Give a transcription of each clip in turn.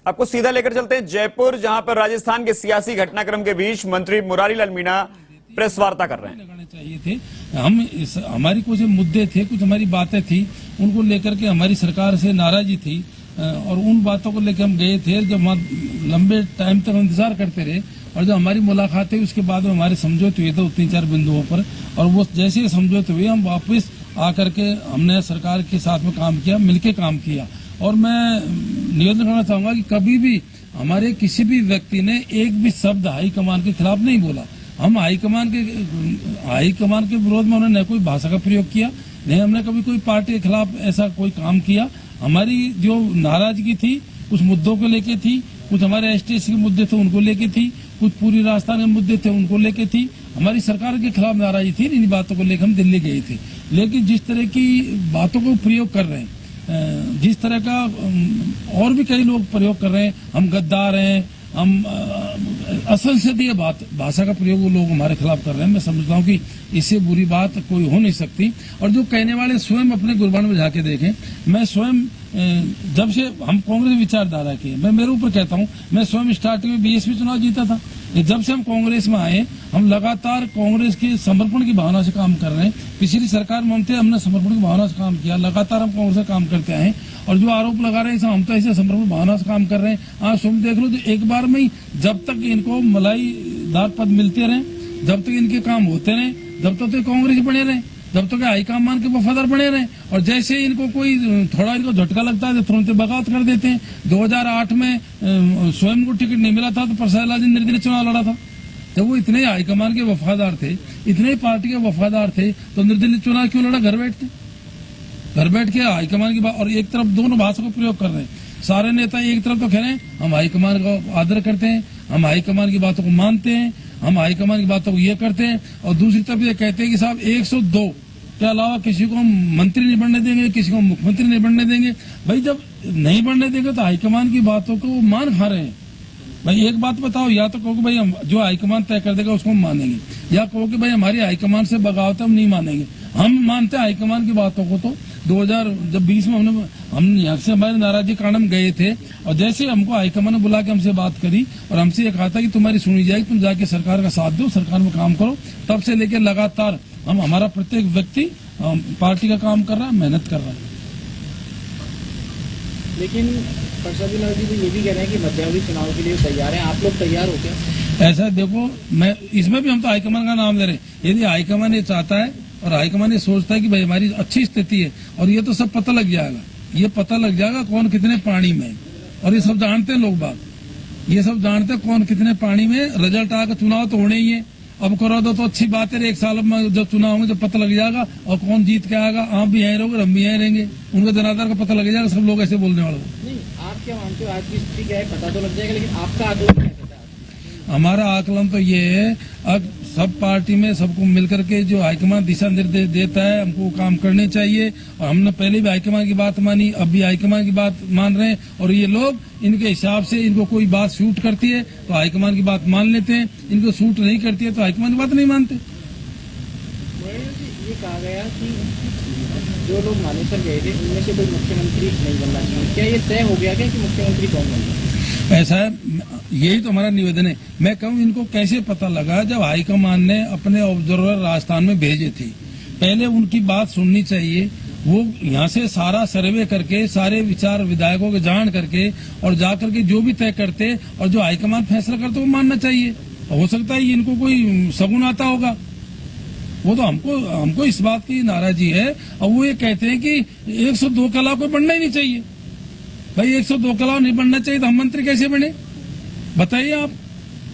आपको सीधा लेकर चलते हैं जयपुर, जहां पर राजस्थान के सियासी घटनाक्रम के बीच मंत्री मुरारी लाल मीणा प्रेस वार्ता कर रहे हैं। लगाने चाहिए थे। हमारी कुछ मुद्दे थे, कुछ हमारी बातें थी, उनको लेकर के हमारी सरकार से नाराजगी थी और उन बातों को लेकर हम गए थे। जब लंबे टाइम तक इंतजार करते रहे और जब हमारी मुलाकात हुई उसके बाद में हमारे समझौते हुए थे 3-4 बिंदुओं पर, और वो जैसे ही समझौते हुए हम वापस आकर के हमने सरकार के साथ में काम किया, मिलके काम किया। और मैं निवेदन करना चाहूंगा कि कभी भी हमारे किसी भी व्यक्ति ने एक भी शब्द हाईकमान के खिलाफ नहीं बोला। हम हाईकमान के विरोध में उन्होंने न कोई भाषा का प्रयोग किया, नहीं हमने कभी कोई पार्टी के खिलाफ ऐसा कोई काम किया। हमारी जो नाराजगी थी कुछ मुद्दों को लेके थी, कुछ हमारे एसटीएस के मुद्दे थे उनको लेके थी, कुछ पूरी राजस्थान के मुद्दे थे उनको लेके थी। हमारी सरकार के खिलाफ नाराजगी थी, इन बातों को लेकर हम दिल्ली गए थे। लेकिन जिस तरह की बातों को प्रयोग कर रहे हैं, जिस तरह का और भी कई लोग प्रयोग कर रहे हैं, हम गद्दार हैं, हम असंसदीय भाषा का प्रयोग वो लोग हमारे खिलाफ कर रहे हैं। मैं समझता हूँ कि इससे बुरी बात कोई हो नहीं सकती। और जो कहने वाले स्वयं अपने गुरबान में जाके देखें, मैं स्वयं जब से हम कांग्रेस विचारधारा के, मैं मेरे ऊपर कहता हूँ, मैं स्वयं स्टार्टिंग में बीएसपी चुनाव जीता था। जब से हम कांग्रेस में आए, हम लगातार कांग्रेस के समर्पण की भावना से काम कर रहे हैं। पिछली सरकार में हम थे, हमने समर्पण की भावना से काम किया, लगातार हम कांग्रेस से काम करते आए। और जो आरोप लगा रहे हैं हम तो ऐसे समर्पण भावना से काम कर रहे हैं। आज तुम देख लो तो एक बार में ही जब तक इनको मलाईदार पद मिलते रहे, जब तक इनके काम होते रहे, जब तक तो कांग्रेस बने रहे, जब तक हाईकमान के वफादार बने रहे। और जैसे इनको कोई थोड़ा इनको झटका लगता है तो तुरंत बगावत कर देते हैं। 2008 में स्वयं को टिकट नहीं मिला था तो प्रसाद लाल जी निर्दलीय चुनाव लड़ा था। जब वो इतने हाईकमान के वफादार थे, इतने पार्टी के वफादार थे, तो निर्दलीय चुनाव क्यों लड़ा? घर बैठ के हाईकमान की बात। और एक तरफ दोनों भाषा को प्रयोग कर रहे हैं सारे नेता। एक तरफ तो कह रहे हैं हम हाईकमान का आदर करते हैं, हम हाईकमान की बातों को मानते हैं, हम हाईकमान की बातों को ये करते हैं, और दूसरी तरफ ये कहते हैं कि साहब 102 के अलावा किसी को हम मंत्री नहीं बनने देंगे, किसी को मुख्यमंत्री नहीं बनने देंगे। भाई जब नहीं बनने देंगे तो हाईकमान की बातों को मान खा रहे हैं। भाई एक बात बताओ, या तो कहो कि भाई हम जो हाईकमान तय कर देगा उसको हम मानेंगे, या कहो कि भाई हमारी हाईकमान से बगावत हम नहीं मानेंगे। हम मानते हैं हाईकमान की बातों को। तो 2020 में हम यहाँ से हमारे नाराजगी कारण हम गए थे, और जैसे हमको हाईकमान ने बुला के हमसे बात करी और हमसे ये कहा था कि तुम्हारी सुनी जाएगी, तुम जाके सरकार का साथ दो, सरकार में काम करो। तब से लेकर लगातार हमारा प्रत्येक व्यक्ति पार्टी का काम कर रहा है, मेहनत कर रहा है। लेकिन प्रसाद लाल जी ये भी कह रहे हैं कि मध्यावधि चुनाव के लिए तैयार हैं, आप लोग तैयार हो क्या? ऐसा देखो, मैं इसमें भी हम तो हाईकमान का नाम ले रहे हैं। यदि हाईकमान ये चाहता है और हाईकमान ये सोचता है कि भाई हमारी अच्छी स्थिति है, और ये तो सब पता लग जाएगा, ये पता लग जाएगा कौन कितने पानी में, और ये सब जानते हैं लोग बाग, ये सब जानते हैं कौन कितने पानी में। रिजल्ट आकर चुनाव तो होने ही है, अब करो तो अच्छी बात है। 1 साल में जब चुनाव होंगे तो पता लग जाएगा, और कौन जीत के आएगा। आप भी यहीं रहोगे, हम भी यहीं रहेंगे, उनका जनाधार का पता लग जाएगा। सब लोग ऐसे बोलने वाले नहीं। आप क्या मानते हो आज की स्थिति क्या है? पता तो लग जाएगा, लेकिन आपका आकलन क्या कहता है? हमारा आकलन तो ये है, अब सब पार्टी में सबको मिलकर के जो हाईकमान दिशा निर्देश देता है हमको काम करने चाहिए। और हमने पहले भी हाईकमान की बात मानी, अब भी हाईकमान की बात मान रहे हैं। और ये लोग इनके हिसाब से, इनको कोई बात सूट करती है तो हाईकमान की बात मान लेते हैं, इनको सूट नहीं करती है तो हाईकमान की बात नहीं मानते। ये कहा गया कि जो लोग मानेसर गए थे उनमें से कोई मुख्यमंत्री नहीं बनना चाहिए, क्या ये तय हो गया क्या कि मुख्यमंत्री कौन बनना? ऐसा है, यही तो हमारा निवेदन है। मैं कहूँ इनको कैसे पता लगा? जब हाईकमान ने अपने ऑब्जर्वर राजस्थान में भेजे थे, पहले उनकी बात सुननी चाहिए। वो यहाँ से सारा सर्वे करके, सारे विचार विधायकों को जान करके और जाकर के जो भी तय करते और जो हाईकमान फैसला करते वो मानना चाहिए। हो सकता है इनको कोई शगुन आता होगा, वो तो हमको इस बात की नाराजगी है। और वो ये कहते हैं कि 102 के अलावा कोई बनना ही नहीं चाहिए। भाई 102 के अलावा नहीं बनना चाहिए तो हम मंत्री कैसे बने? बताइए आप।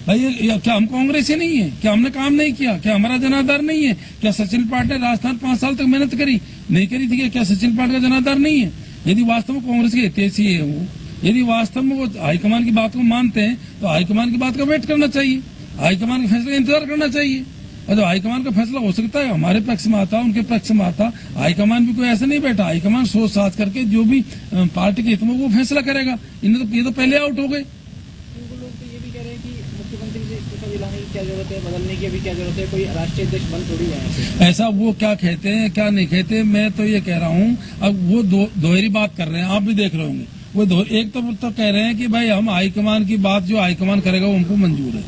भाई क्या हम कांग्रेस से नहीं है? क्या हमने काम नहीं किया? क्या हमारा जनाधार नहीं है? क्या सचिन पाठ ने राजस्थान 5 साल तक मेहनत करी नहीं करी थी? क्या सचिन पाठ का जनाधार नहीं है? यदि वास्तव में कांग्रेस के हितैषी है वो, यदि वास्तव में वो हाईकमान की बात को मानते हैं तो हाईकमान की बात का वेट करना चाहिए, हाईकमान के फैसले का इंतजार करना चाहिए। और जब हाईकमान का फैसला हो सकता है हमारे पक्ष में आता, उनके पक्ष में आता, हाईकमान भी कोई ऐसा नहीं बैठा। हाईकमान सोच साथ करके जो भी पार्टी के हित में वो फैसला करेगा। ये तो पहले आउट हो गए। लोग तो ये भी कह रहे हैं कि मुख्यमंत्री से इस्तीफा दिलाने की क्या जरूरत है, बदलने की अभी क्या जरूरत है, कोई राष्ट्रीय अध्यक्ष बन थोड़ी है। ऐसा वो क्या कहते हैं क्या नहीं कहते, मैं तो ये कह रहा हूँ, अब वो दोहरी बात कर रहे हैं, आप भी देख रहे होंगे। वो एक तो कह रहे हैं कि भाई हम हाईकमान की बात जो हाईकमान करेगा वो हमको मंजूर है,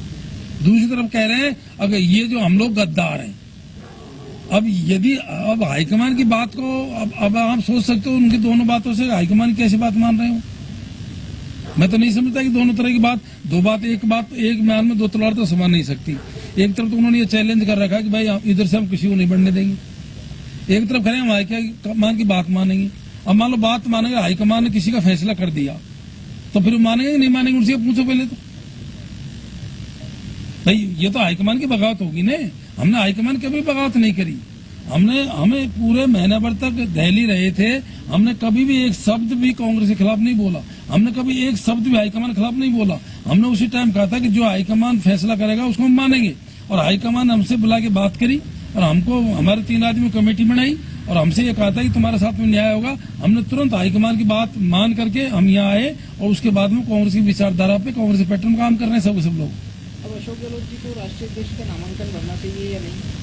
दूसरी तरफ कह रहे हैं अगर ये जो हम लोग गद्दार हैं। अब यदि अब हाईकमान की बात को अब आप सोच सकते हो उनकी दोनों बातों से हाईकमान की कैसी बात मान रहे हो। मैं तो नहीं समझता कि दोनों तरह की बात एक म्यान में दो तलवार तो समा नहीं सकती। एक तरफ तो उन्होंने ये चैलेंज कर रखा है कि भाई इधर से हम किसी को नहीं बढ़ने देंगे, एक तरफ करें हम हाईकमान की बात मानेंगे। अब मान लो बात मानेंगे, हाईकमान ने किसी का फैसला कर दिया तो फिर मानेंगे नहीं मानेंगे, उनसे पूछो पहले तो भाई ये तो हाईकमान की बगावत होगी ना। हमने हाईकमान की कभी बगावत नहीं करी। हमें पूरे महीने भर तक दिल्ली रहे थे, हमने कभी भी एक शब्द भी कांग्रेस के खिलाफ नहीं बोला, हमने कभी एक शब्द भी हाईकमान के खिलाफ नहीं बोला। हमने उसी टाइम कहा था कि जो हाईकमान फैसला करेगा उसको हम मानेंगे। और हाईकमान ने हमसे बुला के बात करी और हमको हमारे 3 आदमी कमेटी बनाई और हमसे ये कहा था कि तुम्हारे साथ में न्याय होगा। हमने तुरंत हाईकमान की बात मान करके हम यहाँ आए और उसके बाद में कांग्रेस की विचारधारा पे, कांग्रेस के पैटर्न काम कर रहे हैं सब लोग। अब अशोक गहलोत जी को राष्ट्रीय अध्यक्ष का नामांकन भरना चाहिए या नहीं?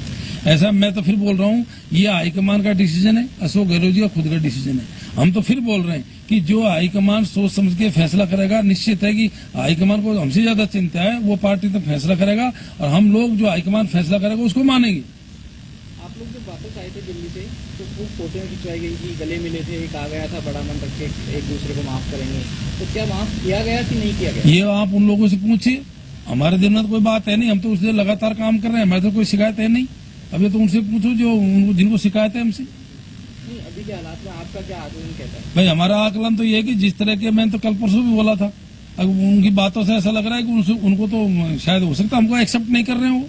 ऐसा मैं तो फिर बोल रहा हूँ, ये हाईकमान का डिसीजन है, अशोक गहलोत जी का खुद का डिसीजन है। हम तो फिर बोल रहे हैं कि जो हाईकमान सोच समझ के फैसला करेगा, निश्चित है कि हाईकमान को हमसे ज्यादा चिंता है, वो पार्टी तो फैसला करेगा और हम लोग जो हाईकमान फैसला करेगा उसको मानेंगे। आप लोग जब वापस आए थे दिल्ली से तो खूब फोटो खिंचवाई गई थी, गले मिले थे, कहा गया था बड़ा मन रख के एक दूसरे को माफ करेंगे, तो क्या माफ किया गया कि नहीं किया गया? ये आप उन लोगों से पूछिए, हमारे दिल में तो कोई बात है नहीं, हम तो उससे लगातार काम कर रहे हैं, हमारे तो कोई शिकायत है नहीं। अब ये तो उनसे पूछो जो जिनको शिकायत है हमसे। नहीं, अभी के हालात में आपका क्या आकलन कहता है? भाई हमारा आकलन तो ये है कि जिस तरह के, मैंने तो कल परसों भी बोला था, अब उनकी बातों से ऐसा लग रहा है कि उनको तो शायद हो सकता हमको एक्सेप्ट नहीं कर रहे हो।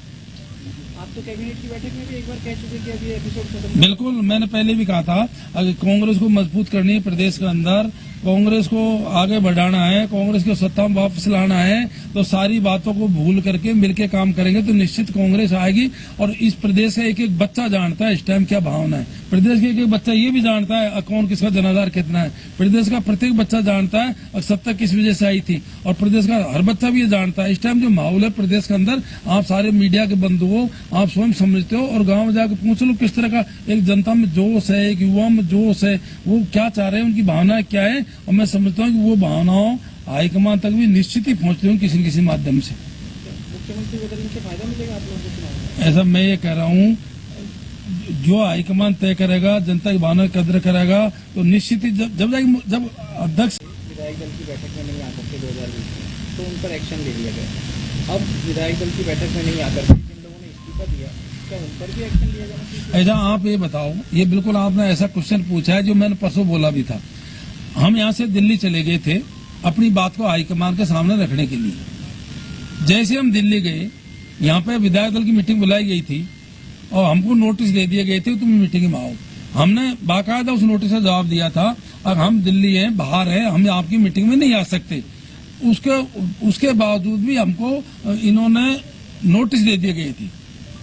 आप तो कैबिनेट की बैठक में भी एक बार कह चुके कि अभी एपिसोड खत्म। बिल्कुल, मैंने पहले भी कहा था अगर कांग्रेस को मजबूत करनी है प्रदेश के अंदर, कांग्रेस को आगे बढ़ाना है, कांग्रेस को सत्ता में वापस लाना है, तो सारी बातों को भूल करके मिलकर काम करेंगे तो निश्चित कांग्रेस आएगी। और इस प्रदेश का एक एक बच्चा जानता है इस टाइम क्या भावना है, प्रदेश का एक एक बच्चा ये भी जानता है कौन किसका जनाधार कितना है, प्रदेश का प्रत्येक बच्चा जानता है और सत्ता किस वजह से आई थी, और प्रदेश का हर बच्चा भी ये जानता है। इस टाइम जो माहौल है प्रदेश के अंदर, आप सारे मीडिया के बंधु हो, आप स्वयं समझते हो, और गाँव में जाकर पूछ लो किस तरह का एक जनता में जोश है, एक युवा में जोश है, वो क्या चाह रहे हैं, उनकी भावनाएं क्या है। और मैं समझता हूँ कि वो भावनाओं हाईकमान तक भी निश्चित ही पहुंचती हूँ किसी न किसी माध्यम से। मुख्यमंत्री बदलने से फायदा मिलेगा आप लोगों को चुनाव में? ऐसा मैं ये कह रहा हूँ, जो हाईकमान तय करेगा, जनता की भावना की कदर करेगा तो निश्चित ही जब अध्यक्ष विधायक दल की बैठक में नहीं आ सकते 2020 में, तो उन पर एक्शन ले लिया गया। अब विधायक दल की बैठक में नहीं आकर जिन लोगों ने इस्तीफा दिया, क्या उन पर भी एक्शन लिया जाना चाहिए? ऐसा आप ये बताओ, ये बिल्कुल आपने ऐसा क्वेश्चन पूछा है जो मैंने परसों बोला भी था। हम यहाँ से दिल्ली चले गए थे अपनी बात को हाईकमान के सामने रखने के लिए। जैसे हम दिल्ली गए, यहाँ पे विधायक दल की मीटिंग बुलाई गई थी और हमको नोटिस दे दिए गए थे तुम मीटिंग में आओ। हमने बाकायदा उस नोटिस का जवाब दिया था, अब हम दिल्ली हैं, बाहर हैं, हम आपकी मीटिंग में नहीं आ सकते। उसके बावजूद भी हमको इन्होंने नोटिस दे दिए गए थे,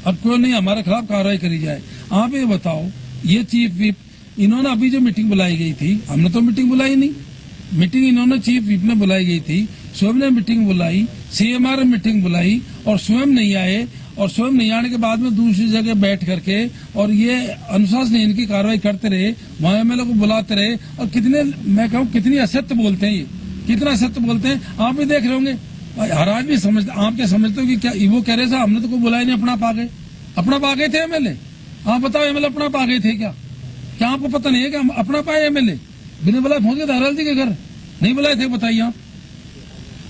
अब क्यों नहीं हमारे खिलाफ कार्रवाई करी जाए। आप ये बताओ, ये चीफ व्हिप इन्होंने अभी जो मीटिंग बुलाई गई थी, हमने तो मीटिंग बुलाई नहीं, मीटिंग इन्होंने चीफ व्हिप ने बुलाई गई थी, स्वयं ने मीटिंग बुलाई, सीएमआर ने मीटिंग बुलाई और स्वयं नहीं आए, और स्वयं नहीं आने के बाद में दूसरी जगह बैठ करके और ये अनुशासनहीन की कार्रवाई करते रहे, वहां एमएलए को बुलाते रहे। और कितने, मैं कहूँ कितनी असत्य बोलते हैं, ये कितना असत्य बोलते हैं, आप भी देख रहे होंगे। हर आदमी समझते, आप क्या समझते हो कि क्या वो कह रहे थे हमने तो कोई बुलाया नहीं, अपना पा गए, अपना पा गए थे एमएलए? आप बताओ एमएलए अपना पा गए थे क्या? क्या आपको पता नहीं है कि हम अपना पाए एमएलए? बिना बुलाए पहुंच गए हरल जी के घर, नहीं बुलाए थे, बताइए आप।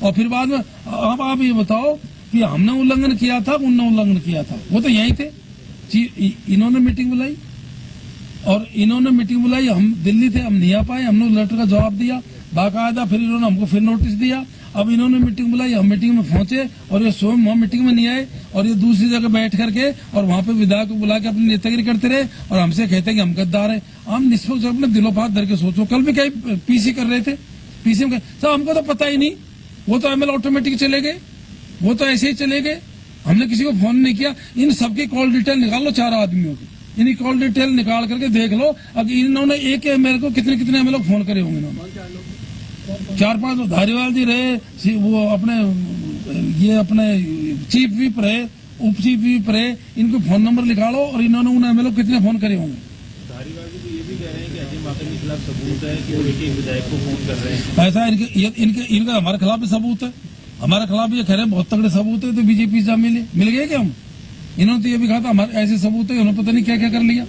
और फिर बाद में आप ये बताओ कि हमने उल्लंघन किया था, उनने उल्लंघन किया था, वो तो यही थे। इन्होंने मीटिंग बुलाई और इन्होंने मीटिंग बुलाई, हम दिल्ली थे, हम नहीं आ पाए, हमने लेटर का जवाब दिया बाकायदा, फिर इन्होंने हमको फिर नोटिस दिया। अब इन्होंने मीटिंग बुलाई, हम मीटिंग में पहुंचे और ये स्वयं वहां मीटिंग में नहीं आए और ये दूसरी जगह बैठ करके और वहां पे विधायक को बुला के अपनी नेतागिरी करते रहे और हमसे कहते हैं कि हम गद्दार हैं। हम निष्पक्ष अपने दिलों पर हाथ धर के सोचो, कल भी क्या पीसी कर रहे थे, पीसी में सब हमको तो पता ही नहीं, वो तो एमएलए ऑटोमेटिक चले गए, वो तो ऐसे ही चले गए, हमने किसी को फोन नहीं किया। इन सबकी कॉल डिटेल निकाल लो, 4 आदमियों की, इन्हीं कॉल डिटेल निकाल करके देख लो, अगर इन्होंने एक एमएलए को कितने कितने एमएलए को फोन करे होंगे इन्होंने। 4-5 धारीवाल जी रहे, वो अपने ये अपने चीफ व्हिप रहे, उप चीफ व्हिप रहे, इनको फोन नंबर निकालो और इन्होंने उन एमएलए को कितने फोन करे होंगे। धारीवाल जी तो ये भी कह रहे हैं कि अजय माता के खिलाफ सबूत है कि वो एक विधायक को फोन कर रहे हैं? ऐसा इनका हमारे खिलाफ भी सबूत है, हमारे खिलाफ भी ये कह रहे हैं बहुत तगड़े सबूत है, तो बीजेपी से मिल गए क्या हम? इन्होंने तो ये भी कहा था हमारे ऐसे सबूत है, उन्होंने पता नहीं क्या क्या कर लिया,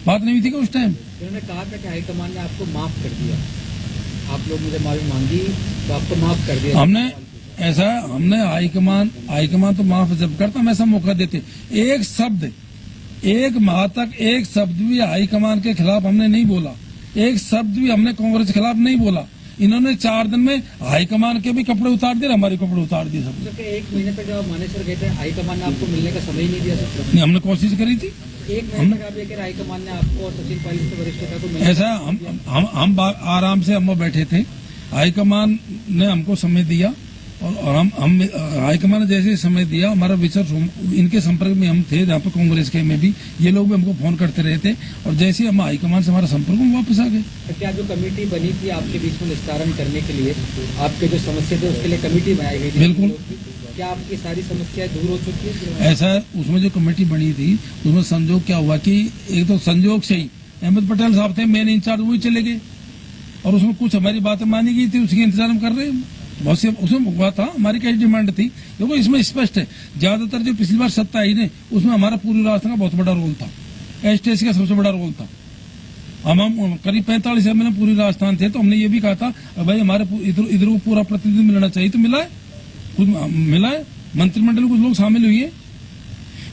बात नहीं हुई थी क्या उस टाइम? उन्होंने कहा था कि हाईकमान ने आपको माफ कर दिया, आप लोग मुझे माफी मांगी तो आपको माफ कर दिया। हमने हाईकमान तो माफ जब करता, हम ऐसा मौका देते। एक शब्द, एक माह तक एक शब्द भी हाईकमान के खिलाफ हमने नहीं बोला, एक शब्द भी हमने कांग्रेस के खिलाफ नहीं बोला। इन्होंने 4 दिन में हाईकमान के भी कपड़े उतार दिए, हमारे कपड़े उतार दिए सब। तो 1 महीने तक जब मानेसर गए थे, हाईकमान ने आपको मिलने का समय ही नहीं दिया सर? नहीं, हमने कोशिश करी थी। 1 महीने तक आप ये कह रहे हाईकमान ने आपको और सचिन पायलट से वरिष्ठ नेता को मिलने ऐसा हम आराम से हम बैठे थे, हाईकमान ने हमको समय दिया और हम हाईकमान ने जैसे समय दिया, हमारा विचार इनके संपर्क में हम थे, जहाँ पर कांग्रेस के में भी ये लोग भी हमको फोन करते रहे थे, और जैसे हम हाईकमान से हमारा संपर्क में वापस आ गए। तो क्या जो कमेटी बनी थी आपके बीच में निस्तारण करने के लिए, आपके जो समस्या थे उसके लिए कमेटी बनाई गई थी? बिल्कुल। क्या आपकी सारी समस्याएं दूर हो चुकी है? ऐसा उसमें जो कमेटी बनी थी, उसमें संजोग क्या हुआ कि एक तो संजोग से ही अहमद पटेल साहब थे मेन इंचार्ज, वही चले गए, और उसमें कुछ हमारी बातें मानी गई थी, उसके इंतजार हम कर रहे हैं। बहुत से उसमें हुआ था, हमारी क्या डिमांड थी, देखो इसमें स्पष्ट है, ज्यादातर जो पिछली बार सत्ता आई ने उसमें हमारा पूरी राजस्थान का बहुत बड़ा रोल था, एसटीएस का सबसे बड़ा रोल था। हम करीब 45 एमएलए पूरी राजस्थान थे, तो हमने ये भी कहा था भाई हमारे इधर को पूरा प्रतिनिधि मिलना चाहिए, तो मिला है, कुछ मिला है, मंत्रिमंडल में कुछ लोग शामिल हुए,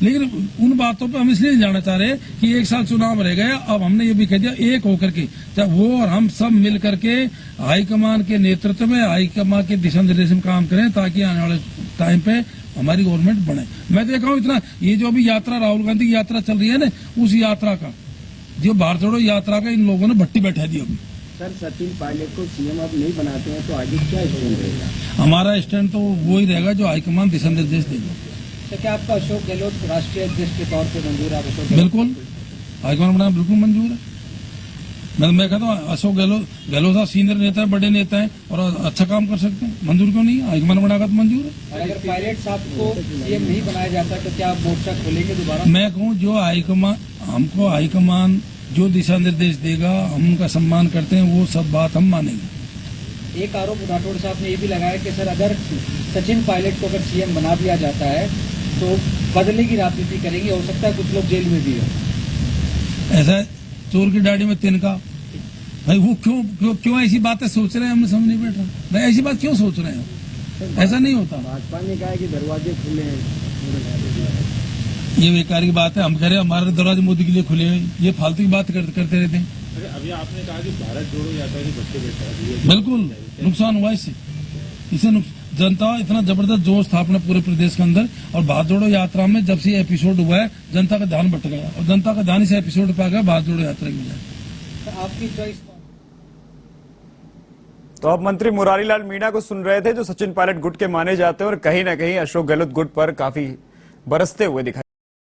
लेकिन उन बातों पे हम इसलिए नहीं जाना चाह रहे कि 1 साल चुनाव रह गया। अब हमने ये भी कह दिया एक होकर के, चाहे वो और हम सब मिल करके हाईकमान के नेतृत्व में, हाईकमान के दिशा निर्देश में काम करें, ताकि आने वाले टाइम पे हमारी गवर्नमेंट बने। मैं तो ये कहूँ, इतना ये जो अभी यात्रा राहुल गांधी की यात्रा चल रही है ना, उस यात्रा का, जो भारत जोड़ो यात्रा का इन लोगों ने भट्टी बैठा दी अभी। सर, सचिन पायलट को सीएम अब नहीं बनाते हैं तो आगे क्या स्टैंड रहेगा? हमारा स्टैंड तो वो ही रहेगा जो हाईकमान दिशा निर्देश देगा। तो क्या आपका अशोक गहलोत राष्ट्रीय अध्यक्ष के तौर पर मंजूर है? अशोक बिल्कुल, हाईकमान बनाना बिल्कुल मंजूर है। मैं कहता हूँ अशोक गहलोत साहब सीनियर नेता है, बड़े नेता है और अच्छा काम कर सकते हैं, मंजूर क्यों नहीं है? हाईकमान बनाकर तो मंजूर है। और अगर पायलट साहब को सीएम नहीं बनाया जाता तो क्या आप मोर्चा खोलेंगे दोबारा? मैं कहूँ जो हमको हाईकमान जो दिशा निर्देश देगा, हम उनका सम्मान करते हैं, वो सब बात हम मानेंगे। एक आरोप राठौड़ साहब ने ये भी लगाया कि सर अगर सचिन पायलट को अगर सीएम बना दिया जाता है तो बदले की राजनीति करेंगे, हो सकता है कुछ लोग जेल में भी हो। ऐसा चोर की दाढ़ी में तिनका, भाई वो क्यों ऐसी बातें सोच रहे हैं, हमने समझ नहीं बैठ रहा भाई, ऐसी बात क्यों सोच रहे हैं? ऐसा नहीं होता। भाजपा ने कहा है कि दरवाजे खुले हैं, ये बेकार की बात है। हम कह रहे हैं हमारे दरवाजे मोदी के लिए खुले हैं, ये फालतू की बात करते रहते हैं। अभी आपने कहा कि भारत जोड़ो यात्रा के भट्टे बैठा दिए, बिल्कुल नुकसान हुआ इससे जनता इतना जबरदस्त जोश था अपने पूरे प्रदेश के अंदर, और भारत जोड़ो यात्रा में जब से ये एपिसोड हुआ है, जनता का ध्यान भटक गया और जनता का ध्यान इस एपिसोड पे आ गया भारत जोड़ो यात्रा की वजह। तो आपकी चॉइस? तो अब मंत्री मुरारीलाल मीणा को सुन रहे थे, जो सचिन पायलट गुट के माने जाते हैं और कहीं ना कहीं अशोक गहलोत गुट पर काफी बरसते हुए दिखाई।